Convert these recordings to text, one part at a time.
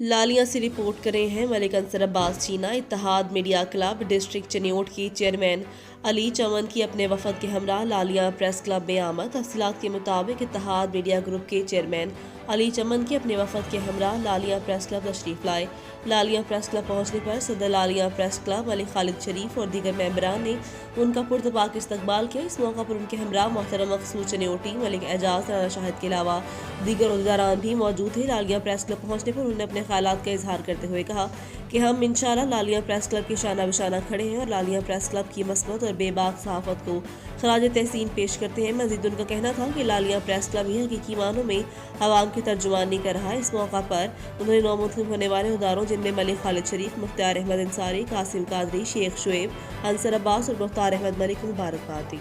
लालिया से रिपोर्ट करे हैं मलिक अंसर अब्बास चीना। इत्तेहाद मीडिया क्लब डिस्ट्रिक्ट चनियोट की चेयरमैन अली चमन की अपने वफद के हमरा लालिया प्रेस क्लब में आमद। तफसीलात के मुताबिक इत्तेहाद मीडिया ग्रुप के चेयरमैन अली चमन की अपने वफद के हमरा लालिया प्रेस क्लब तशरीफ लाए। लालिया प्रेस क्लब पहुँचने पर सदर लालिया प्रेस क्लब मलिक खालिद शरीफ और दीगर मेंबरान ने उनका पुरतबाक इस्तकबाल किया। इस मौका पर उनके हमरा मोहतरम मखसूस चनियोटी मलिक एजाज राना शाहिद के अलावा दीगर उहदेदारान भी मौजूद थे। लालिया प्रेस क्लब पहुँचने पर उन्होंने अपने ख्यालात का इजहार करते हुए कहा कि हम इंशाअल्लाह लालिया प्रेस क्लब के शाना बिशाना खड़े हैं और लालिया प्रेस क्लब की मसबत और बेबाक सहाफत को खराज तहसीन पेश करते हैं। मजीद उनका कहना था कि लालिया प्रेस क्लब ही हकीकी मानों में अवाम की तर्जुमानी कर रहा है। इस मौका पर उन्होंने नौमुस्लिम होने वाले उहदेदारों जिनमें मलिक खालिद शरीफ, मुख्तार अहमद अंसारी, कासिम कादरी, शेख शुएब, अंसर अब्बास और मुख्तार अहमद मलिक को मुबारकबाद दी।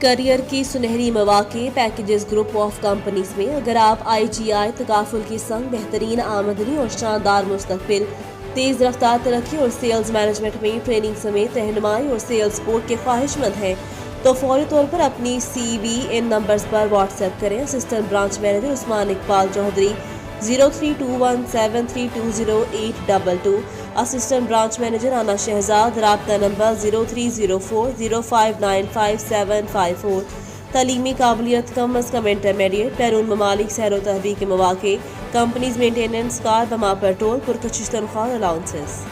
करियर की सुनहरी मौके पैकेजेस ग्रुप ऑफ कंपनीज में अगर आप IGI तकाफुल की संग बेहतरीन आमदनी और शानदार मुस्तकबिल, तेज़ रफ्तार तरक्की और सेल्स मैनेजमेंट में ट्रेनिंग समेत रहनुमाई और सेल्स सपोर्ट के ख्वाहिशमंद हैं तो फौरी तौर पर अपनी CV इन नंबर्स पर व्हाट्सएप करें। Assistant branch manager Usman Iqbal Chaudhry 032173208222, assistant branch manager आना शहजाद, राब्ता नंबर 030405955754। तालीमी काबिलियत कम अज़ कम इंटरमीडिएट, बैरून ममालिक सैर तहबीक के मौके, कंपनीज मेंटेनेंस, कार, बमा पेट्रोल, पुरकशिश तनख्वाह, अलाउंसेस।